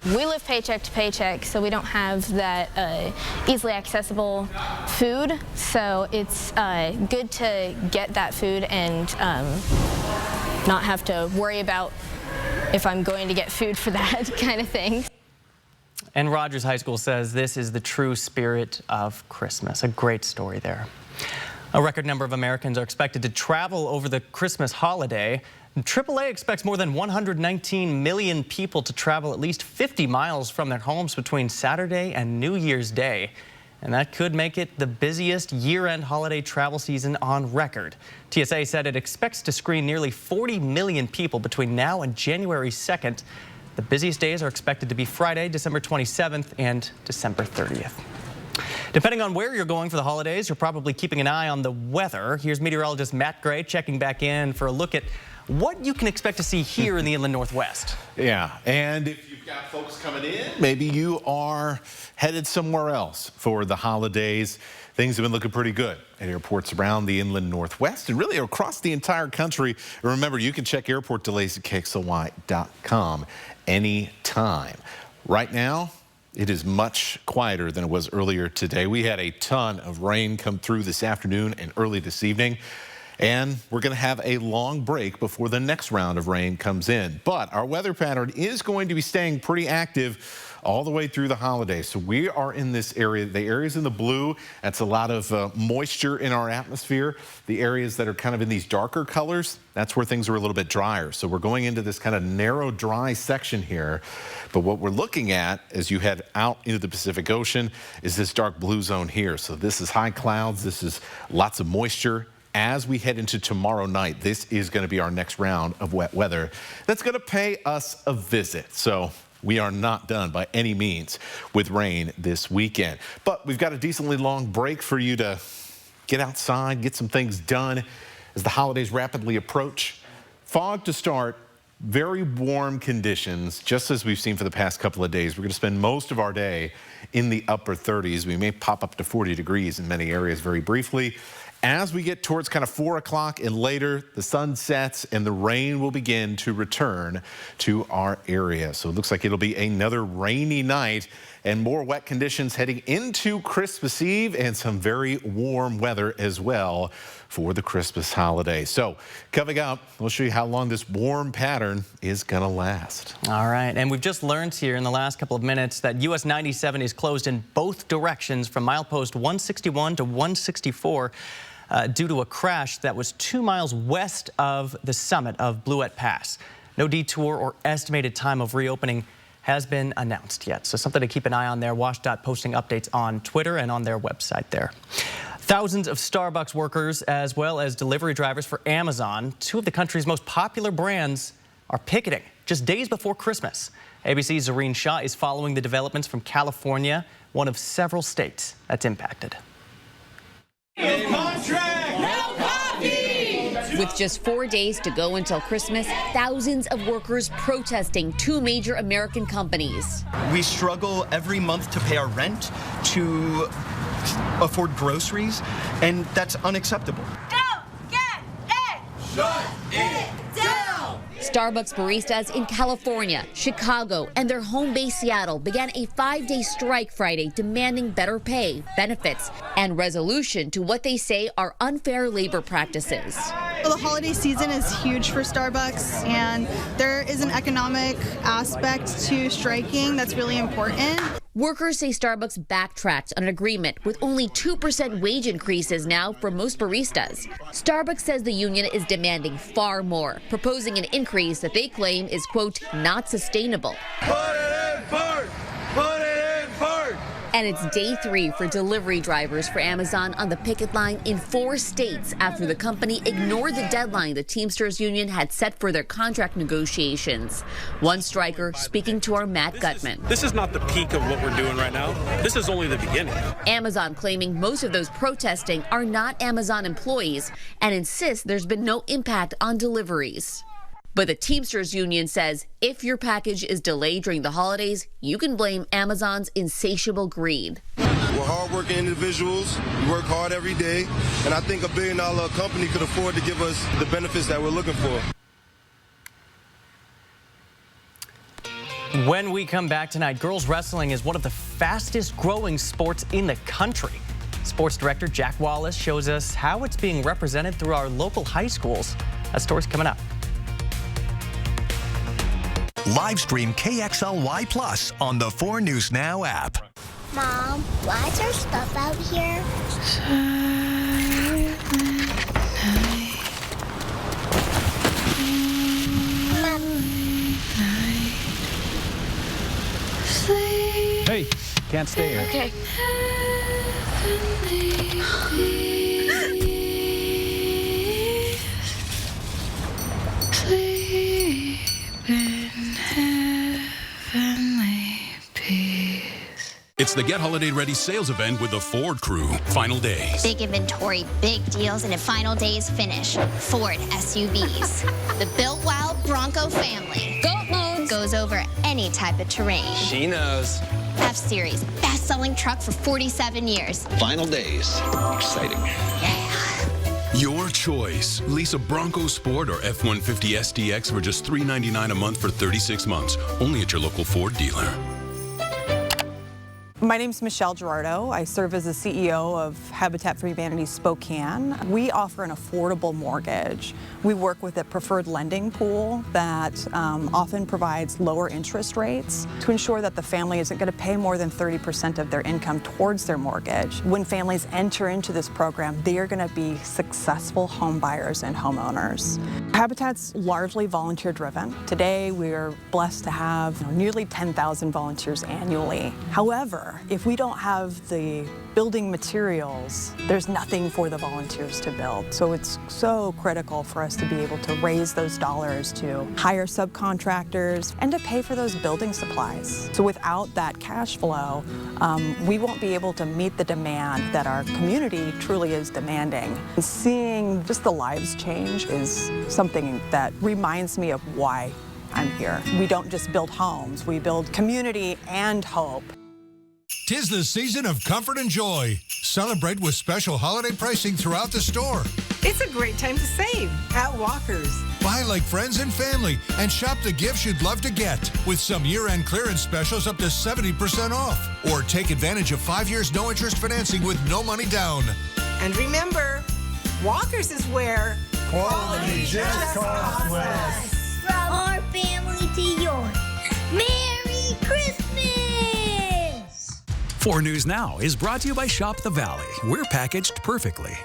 We live paycheck to paycheck, so we don't have that easily accessible food. So it's good to get that food and not have to worry about if I'm going to get food for that kind of thing. And Rogers High School says this is the true spirit of Christmas. A great story there. A record number of Americans are expected to travel over the Christmas holiday. AAA expects more than 119 million people to travel at least 50 miles from their homes between Saturday and New Year's Day. And that could make it the busiest year-end holiday travel season on record. TSA said it expects to screen nearly 40 million people between now and January 2nd. The busiest days are expected to be Friday, December 27th and December 30th. Depending on where you're going for the holidays, you're probably keeping an eye on the weather. Here's meteorologist Matt Gray checking back in for a look at what you can expect to see here in the Inland Northwest. Yeah, and if you've got folks coming in, maybe you are headed somewhere else for the holidays. Things have been looking pretty good at airports around the Inland Northwest and really across the entire country. And remember, you can check airport delays at KXLY.com anytime. Right now, it is much quieter than it was earlier today. We had a ton of rain come through this afternoon and early this evening. And we're going to have a long break before the next round of rain comes in. But our weather pattern is going to be staying pretty active all the way through the holidays. So we are in this area, the areas in the blue, that's a lot of moisture in our atmosphere. The areas that are kind of in these darker colors, that's where things are a little bit drier. So we're going into this kind of narrow, dry section here. But what we're looking at as you head out into the Pacific Ocean is this dark blue zone here. So this is high clouds, this is lots of moisture. As we head into tomorrow night, this is going to be our next round of wet weather that's going to pay us a visit. So we are not done by any means with rain this weekend. But we've got a decently long break for you to get outside, get some things done as the holidays rapidly approach. Fog to start, very warm conditions, just as we've seen for the past couple of days. We're going to spend most of our day in the upper 30s. We may pop up to 40 degrees in many areas very briefly. As we get towards kind of 4 o'clock and later, the sun sets and the rain will begin to return to our area. So it looks like it'll be another rainy night and more wet conditions heading into Christmas Eve and some very warm weather as well for the Christmas holiday. So coming up, we'll show you how long this warm pattern is going to last. All right. And we've just learned here in the last couple of minutes that US 97 is closed in both directions from milepost 161 to 164. Due to a crash that was 2 miles west of the summit of Bleuette Pass. No detour or estimated time of reopening has been announced yet. So something to keep an eye on there. WashDOT posting updates on Twitter and on their website there. Thousands of Starbucks workers as well as delivery drivers for Amazon, two of the country's most popular brands, are picketing just days before Christmas. ABC's Zareen Shah is following the developments from California, one of several states that's impacted. With just 4 days to go until Christmas, thousands of workers protesting two major American companies. We struggle every month to pay our rent, to afford groceries, and that's unacceptable. Don't get it! Shut it down! Starbucks baristas in California, Chicago, and their home base Seattle began a 5-day strike Friday demanding better pay, benefits, and resolution to what they say are unfair labor practices. The holiday season is huge for Starbucks, and there is an economic aspect to striking that's really important. Workers say Starbucks backtracked on an agreement with only 2% wage increases now for most baristas. Starbucks says the union is demanding far more, proposing an increase that they claim is, quote, not sustainable. Put it in first! Put it in first! And it's day 3 for delivery drivers for Amazon on the picket line in 4 states after the company ignored the deadline the Teamsters union had set for their contract negotiations. One striker speaking to our Matt Gutman. This is not the peak of what we're doing right now. This is only the beginning. Amazon claiming most of those protesting are not Amazon employees and insists there's been no impact on deliveries. But the Teamsters union says if your package is delayed during the holidays, you can blame Amazon's insatiable greed. We're hardworking individuals. We work hard every day. And I think $1 billion company could afford to give us the benefits that we're looking for. When we come back tonight, girls wrestling is one of the fastest growing sports in the country. Sports director Jack Wallace shows us how it's being represented through our local high schools. That story's coming up. Live stream KXLY Plus on the 4 News Now app. Mom, why is there stuff out here? Hey, can't stay here. Okay. It's the Get Holiday Ready sales event with the Ford crew. Final days. Big inventory, big deals, and a final day's finish. Ford SUVs. The built wild Bronco family. Goat modes. Goes over any type of terrain. She knows. F-Series, best-selling truck for 47 years. Final days. Exciting. Your choice. Lease a Bronco Sport or F-150 SDX for just $399 a month for 36 months. Only at your local Ford dealer. My name's Michelle Gerardo. I serve as the CEO of Habitat for Humanity Spokane. We offer an affordable mortgage. We work with a preferred lending pool that often provides lower interest rates to ensure that the family isn't going to pay more than 30% of their income towards their mortgage. When families enter into this program, they are going to be successful home buyers and homeowners. Habitat's largely volunteer driven. Today, we are blessed to have nearly 10,000 volunteers annually. However, if we don't have the building materials, there's nothing for the volunteers to build. So it's so critical for us to be able to raise those dollars to hire subcontractors and to pay for those building supplies. So without that cash flow, we won't be able to meet the demand that our community truly is demanding. And seeing just the lives change is something that reminds me of why I'm here. We don't just build homes, we build community and hope. 'Tis the season of comfort and joy. Celebrate with special holiday pricing throughout the store. It's a great time to save at Walker's. Buy like friends and family and shop the gifts you'd love to get with some year-end clearance specials up to 70% off. Or take advantage of 5 years no-interest financing with no money down. And remember, Walker's is where quality just costs less. From our family to yours. Merry Christmas! 4 News Now is brought to you by Shop the Valley. We're packaged perfectly.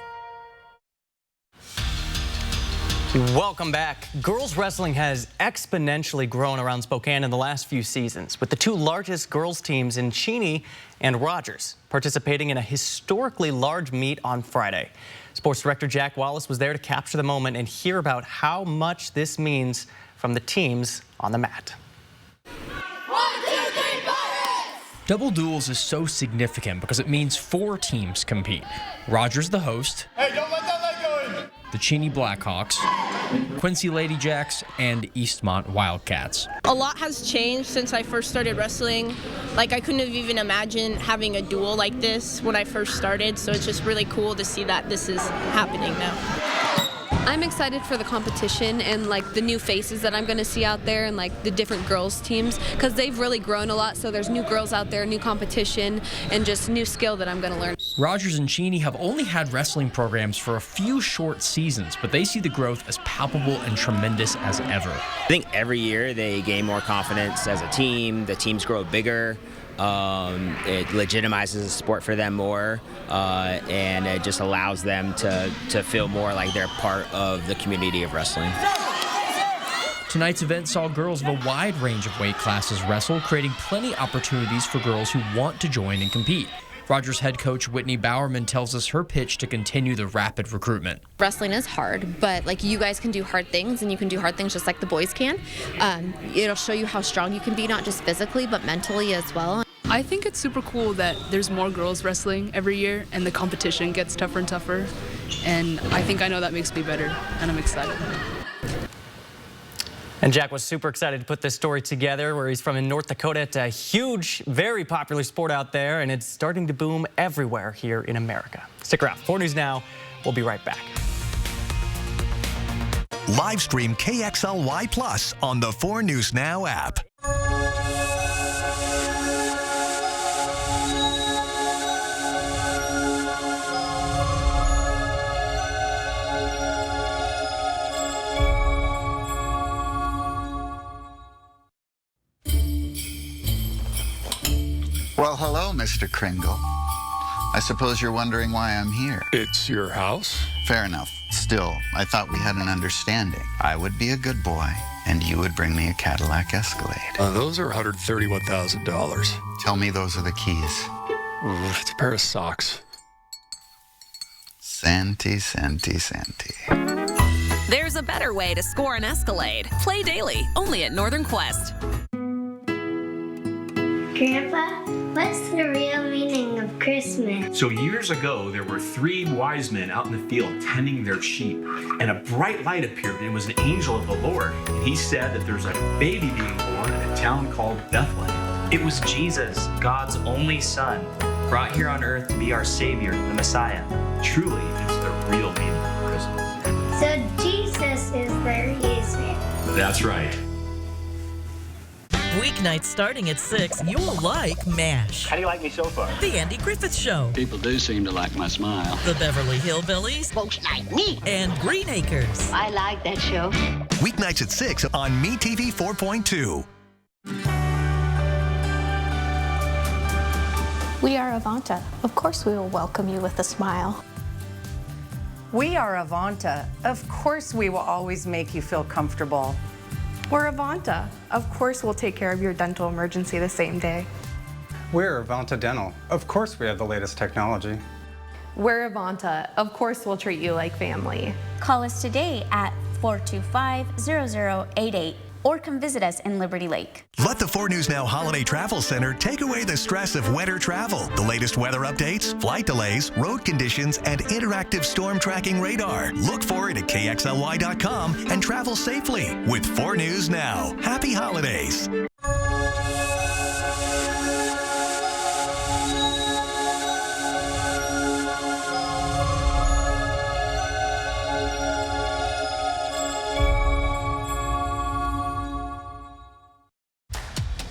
Welcome back. Girls wrestling has exponentially grown around Spokane in the last few seasons, with the 2 largest girls teams in Cheney and Rogers participating in a historically large meet on Friday. Sports director Jack Wallace was there to capture the moment and hear about how much this means from the teams on the mat. Double duels is so significant because it means 4 teams compete. Rogers the host, Hey, don't let that leg go in. the Cheney Blackhawks, Quincy Lady Jacks, and Eastmont Wildcats. A lot has changed since I first started wrestling. Like, I couldn't have even imagined having a duel like this when I first started, so it's just really cool to see that this is happening now. I'm excited for the competition and like the new faces that I'm going to see out there and like the different girls teams because they've really grown a lot. So there's new girls out there, new competition, and just new skill that I'm going to learn. Rogers and Cheney have only had wrestling programs for a few short seasons, but they see the growth as palpable and tremendous as ever. I think every year they gain more confidence as a team. The teams grow bigger. It legitimizes the sport for them more, and it just allows them to feel more like they're part of the community of wrestling. Tonight's event saw girls of a wide range of weight classes wrestle, creating plenty opportunities for girls who want to join and compete. Rogers head coach Whitney Bowerman tells us her pitch to continue the rapid recruitment. Wrestling is hard, but like you guys can do hard things and you can do hard things just like the boys can. It'll show you how strong you can be, not just physically, but mentally as well. I think it's super cool that there's more girls wrestling every year and the competition gets tougher and tougher. And I think I know that makes me better, and I'm excited. And Jack was super excited to put this story together, where he's from in North Dakota. It's a huge, very popular sport out there, and it's starting to boom everywhere here in America. Stick around. 4 News Now. We'll be right back. Live stream KXLY Plus on the 4 News Now app. Well, hello, Mr. Kringle. I suppose you're wondering why I'm here. It's your house? Fair enough. Still, I thought we had an understanding. I would be a good boy, and you would bring me a Cadillac Escalade. Those are $131,000. Tell me those are the keys. It's a pair of socks. Santy, Santy, Santy. There's a better way to score an Escalade. Play daily, only at Northern Quest. Grandpa, what's the real meaning of Christmas? So years ago, there were 3 wise men out in the field tending their sheep, and a bright light appeared, and it was an angel of the Lord. And he said that there's a baby being born in a town called Bethlehem. It was Jesus, God's only son, brought here on earth to be our Savior, the Messiah. Truly, it's the real meaning of Christmas. So Jesus is the reason. That's right. Weeknights starting at 6, you'll like MASH. How do you like me so far? The Andy Griffith Show. People do seem to like my smile. The Beverly Hillbillies. Folks like me. And Green Acres. I like that show. Weeknights at 6 on MeTV 4.2. We are Avanta. Of course we will welcome you with a smile. We are Avanta. Of course we will always make you feel comfortable. We're Avanta. Of course we'll take care of your dental emergency the same day. We're Avanta Dental. Of course we have the latest technology. We're Avanta. Of course we'll treat you like family. Call us today at 425-0088 or come visit us in Liberty Lake. Let the 4 News Now Holiday Travel Center take away the stress of winter travel. The latest weather updates, flight delays, road conditions, and interactive storm tracking radar. Look for it at KXLY.com and travel safely with 4 News Now. Happy holidays.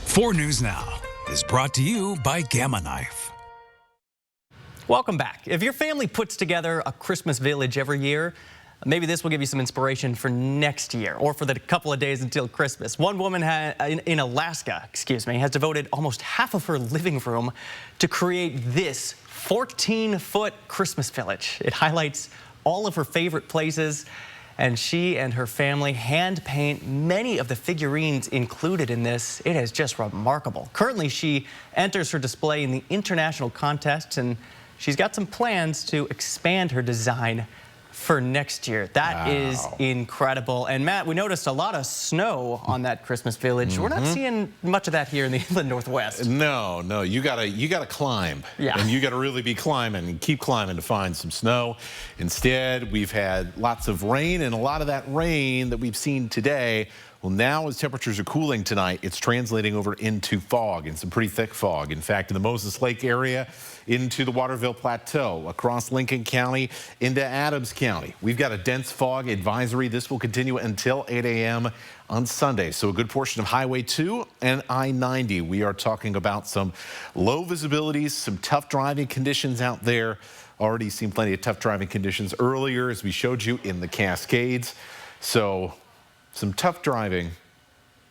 Four News Now is brought to you by Gamma Knife. Welcome back. If your family puts together a Christmas village every year, maybe this will give you some inspiration for next year or for the couple of days until Christmas. One woman in Alaska, has devoted almost half of her living room to create this 14-foot Christmas village. It highlights all of her favorite places, and she and her family hand paint many of the figurines included in this. It is just remarkable. Currently, she enters her display in the international contests, and she's got some plans to expand her design for next year. That is incredible. And Matt, we noticed a lot of snow on that Christmas village. We're not seeing much of that here in the inland Northwest. No, you gotta climb. Yeah. And you gotta really be climbing and keep climbing to find some snow. Instead, we've had lots of rain, and a lot of that rain that we've seen today, well, now as temperatures are cooling tonight, it's translating over into fog, and some pretty thick fog. In fact, in the Moses Lake area, into the Waterville Plateau, across Lincoln County, into Adams County. We've got a dense fog advisory. This will continue until 8 a.m. on Sunday. So a good portion of Highway 2 and I-90. We are talking about some low visibilities, some tough driving conditions out there. Already seen plenty of tough driving conditions earlier, as we showed you in the Cascades. So some tough driving,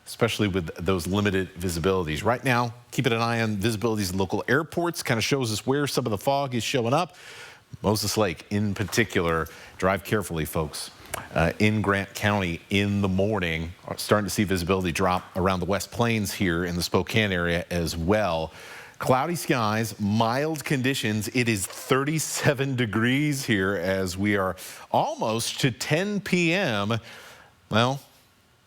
especially with those limited visibilities. Right now, keeping an eye on visibilities in local airports, kind of shows us where some of the fog is showing up. Moses Lake in particular. Drive carefully, folks. In Grant County in the morning, starting to see visibility drop around the West Plains here in the Spokane area as well. Cloudy skies, mild conditions. It is 37 degrees here as we are almost to 10 p.m. Well,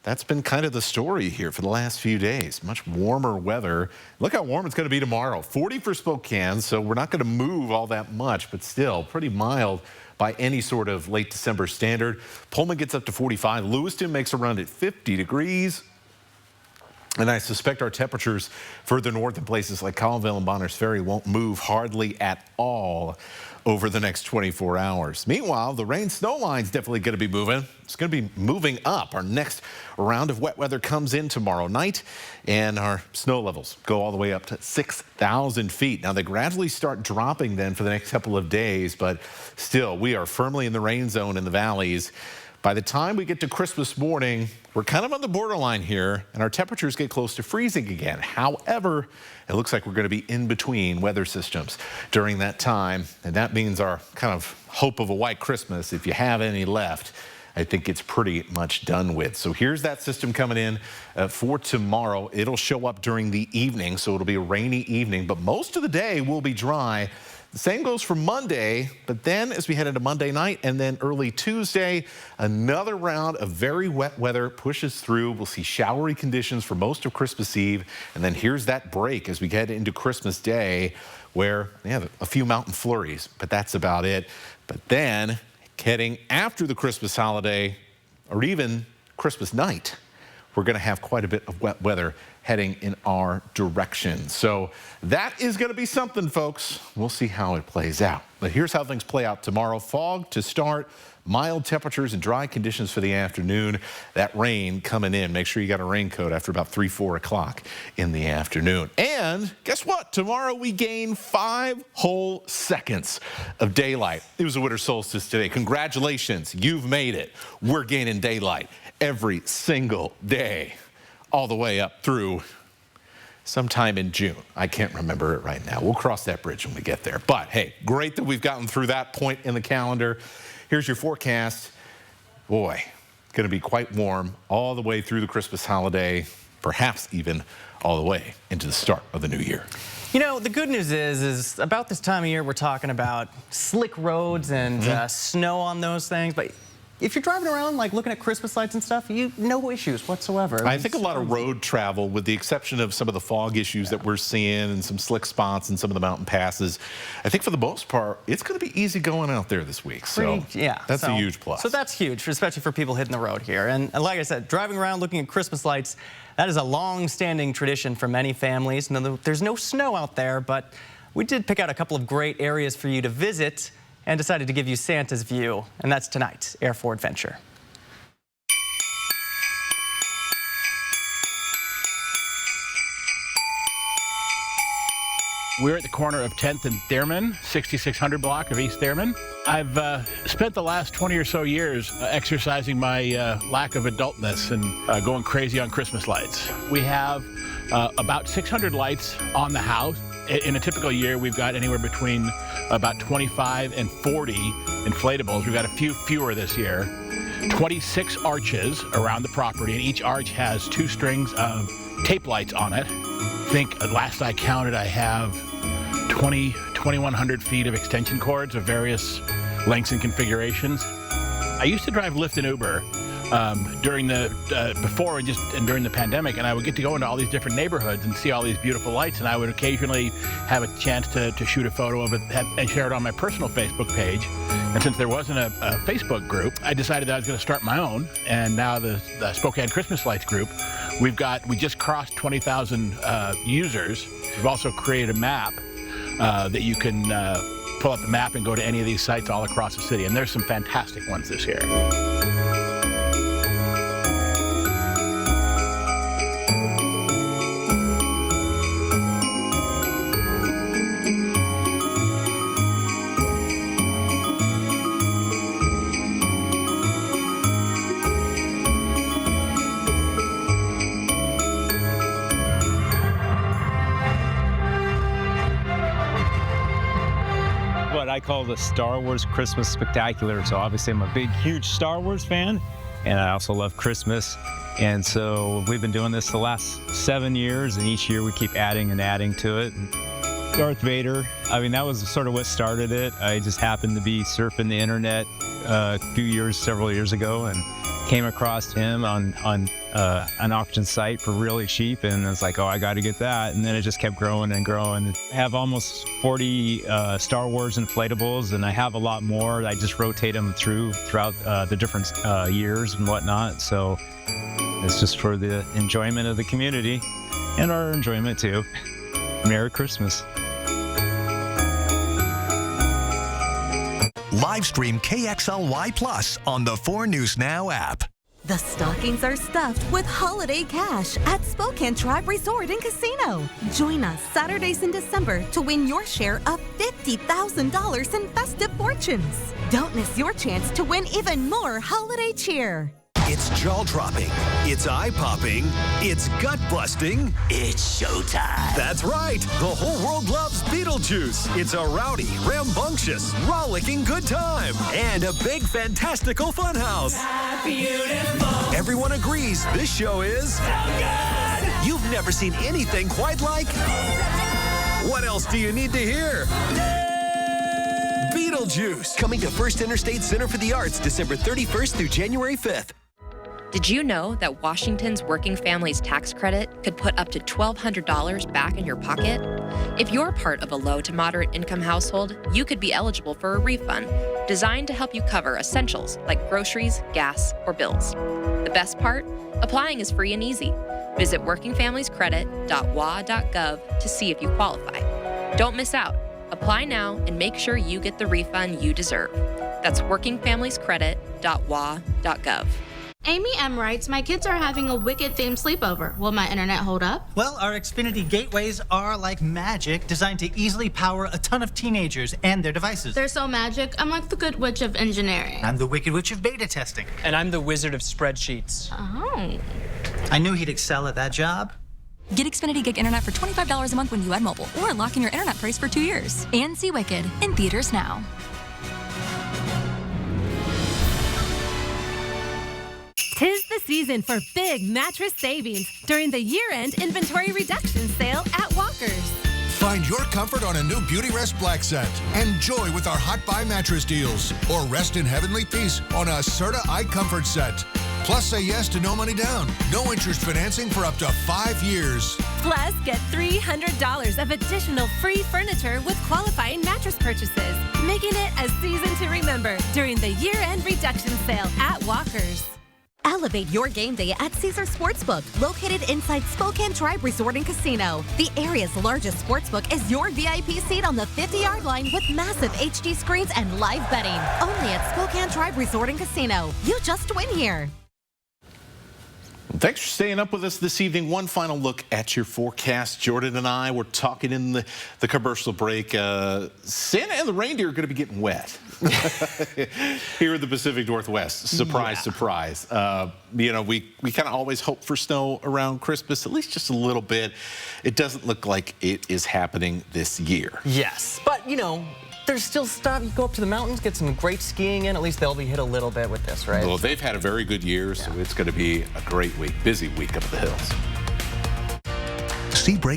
that's been kind of the story here for the last few days. Much warmer weather. Look how warm it's going to be tomorrow. 40 for Spokane, so we're not going to move all that much, but still pretty mild by any sort of late December standard. Pullman gets up to 45. Lewiston makes a run at 50 degrees. And I suspect our temperatures further north in places like Colville and Bonners Ferry won't move hardly at all over the next 24 hours. Meanwhile, the rain snow line's definitely going to be moving. It's going to be moving up. Our next round of wet weather comes in tomorrow night, and our snow levels go all the way up to 6,000 feet. Now, they gradually start dropping then for the next couple of days, but still, we are firmly in the rain zone in the valleys. By the time we get to Christmas morning, we're kind of on the borderline here, and our temperatures get close to freezing again. However, it looks like we're going to be in between weather systems during that time, and that means our kind of hope of a white Christmas, if you have any left, I think it's pretty much done with. So here's that system coming in for tomorrow. It'll show up during the evening, so it'll be a rainy evening, but most of the day will be dry. The same goes for Monday, but then as we head into Monday night and then early Tuesday, another round of very wet weather pushes through. We'll see showery conditions for most of Christmas Eve. And then here's that break as we get into Christmas Day where they have a few mountain flurries, but that's about it. But then heading after the Christmas holiday or even Christmas night, we're going to have quite a bit of wet weather heading in our direction. So that is going to be something, folks. We'll see how it plays out. But here's how things play out tomorrow. Fog to start, mild temperatures and dry conditions for the afternoon. That rain coming in. Make sure you got a raincoat after about 3, 4 o'clock in the afternoon. And guess what? Tomorrow we gain 5 whole seconds of daylight. It was the winter solstice today. Congratulations. You've made it. We're gaining daylight every single day, all the way up through sometime in June. I can't remember it right now. We'll cross that bridge when we get there. But hey, great that we've gotten through that point in the calendar. Here's your forecast. Boy, going to be quite warm all the way through the Christmas holiday, perhaps even all the way into the start of the new year. You know, the good news is about this time of year, we're talking about slick roads and snow on those things. But if you're driving around, like looking at Christmas lights and stuff, no issues whatsoever. I think a lot of road travel, with the exception of some of the fog issues that we're seeing and some slick spots and some of the mountain passes, I think for the most part, it's going to be easy going out there this week. So that's a huge plus. So that's huge, especially for people hitting the road here. And like I said, driving around looking at Christmas lights, that is a long-standing tradition for many families. Now, there's no snow out there, but we did pick out a couple of great areas for you to visit and decided to give you Santa's view, and that's tonight's Air 4 Adventure. We're at the corner of 10th and Thurman, 6600 block of East Thurman. I've spent the last 20 or so years exercising my lack of adultness and going crazy on Christmas lights. We have about 600 lights on the house. In a typical year, we've got anywhere between about 25 and 40 inflatables. We've got a few fewer this year. 26 arches around the property, and each arch has 2 strings of tape lights on it. I think last I counted, I have 2,100 feet of extension cords of various lengths and configurations. I used to drive Lyft and Uber during before and during the pandemic, and I would get to go into all these different neighborhoods and see all these beautiful lights, and I would occasionally have a chance to shoot a photo of it and share it on my personal Facebook page. And since there wasn't a Facebook group, I decided that I was going to start my own. And now the Spokane Christmas Lights group, we just crossed 20,000 users. We've also created a map that you can pull up the map and go to any of these sites all across the city, and there's some fantastic ones this year. I call the Star Wars Christmas Spectacular. So obviously I'm a big, huge Star Wars fan, and I also love Christmas. And so we've been doing this the last 7 years, and each year we keep adding and adding to it. Darth Vader, I mean, that was sort of what started it. I just happened to be surfing the internet several years ago, and came across him on an auction site for really cheap, and I was like, oh, I got to get that. And then it just kept growing and growing. I have almost 40 Star Wars inflatables, and I have a lot more. I just rotate them throughout the different years and whatnot. So It's just for the enjoyment of the community and our enjoyment too. Merry Christmas. Live stream KXLY Plus on the 4 News Now app. The stockings are stuffed with holiday cash at Spokane Tribe Resort and Casino. Join us Saturdays in December to win your share of $50,000 in festive fortunes. Don't miss your chance to win even more holiday cheer. It's jaw-dropping, it's eye-popping, it's gut-busting, it's showtime. That's right. The whole world loves Beetlejuice. It's a rowdy, rambunctious, rollicking good time and a big, fantastical funhouse. Beautiful. Everyone agrees this show is so good. You've never seen anything quite like. What else do you need to hear? Beetlejuice, coming to First Interstate Center for the Arts December 31st through January 5th. Did you know that Washington's Working Families Tax Credit could put up to $1,200 back in your pocket? If you're part of a low to moderate income household, you could be eligible for a refund designed to help you cover essentials like groceries, gas, or bills. The best part? Applying is free and easy. Visit workingfamiliescredit.wa.gov to see if you qualify. Don't miss out. Apply now and make sure you get the refund you deserve. That's workingfamiliescredit.wa.gov. Amy M. writes, my kids are having a Wicked-themed sleepover. Will my internet hold up? Well, our Xfinity gateways are like magic, designed to easily power a ton of teenagers and their devices. They're so magic. I'm like the Good Witch of engineering. I'm the Wicked Witch of beta testing. And I'm the Wizard of spreadsheets. Oh. I knew he'd excel at that job. Get Xfinity Gig Internet for $25 a month when you add mobile, or lock in your internet price for 2 years. And see Wicked in theaters now. Tis the season for big mattress savings during the year-end inventory reduction sale at Walker's. Find your comfort on a new Beauty Rest Black set. Enjoy with our Hot Buy mattress deals. Or rest in heavenly peace on a Serta iComfort set. Plus, say yes to no money down. No interest financing for up to 5 years. Plus, get $300 of additional free furniture with qualifying mattress purchases, making it a season to remember during the year-end reduction sale at Walker's. Elevate your game day at Caesar Sportsbook, located inside Spokane Tribe Resort and Casino. The area's largest sportsbook is your VIP seat on the 50-yard line with massive HD screens and live betting. Only at Spokane Tribe Resort and Casino. You just win here. Thanks for staying up with us this evening. One final look at your forecast. Jordan and I were talking in the commercial break. Santa and the reindeer are going to be getting wet here in the Pacific Northwest. Surprise, surprise. You know, we kind of always hope for snow around Christmas, at least just a little bit. It doesn't look like it is happening this year. Yes, but you know, there's still stuff. You go up to the mountains, get some great skiing in. At least they'll be hit a little bit with this, right? Well, they've had a very good year, so it's going to be a great week, busy week up at the hills. See break.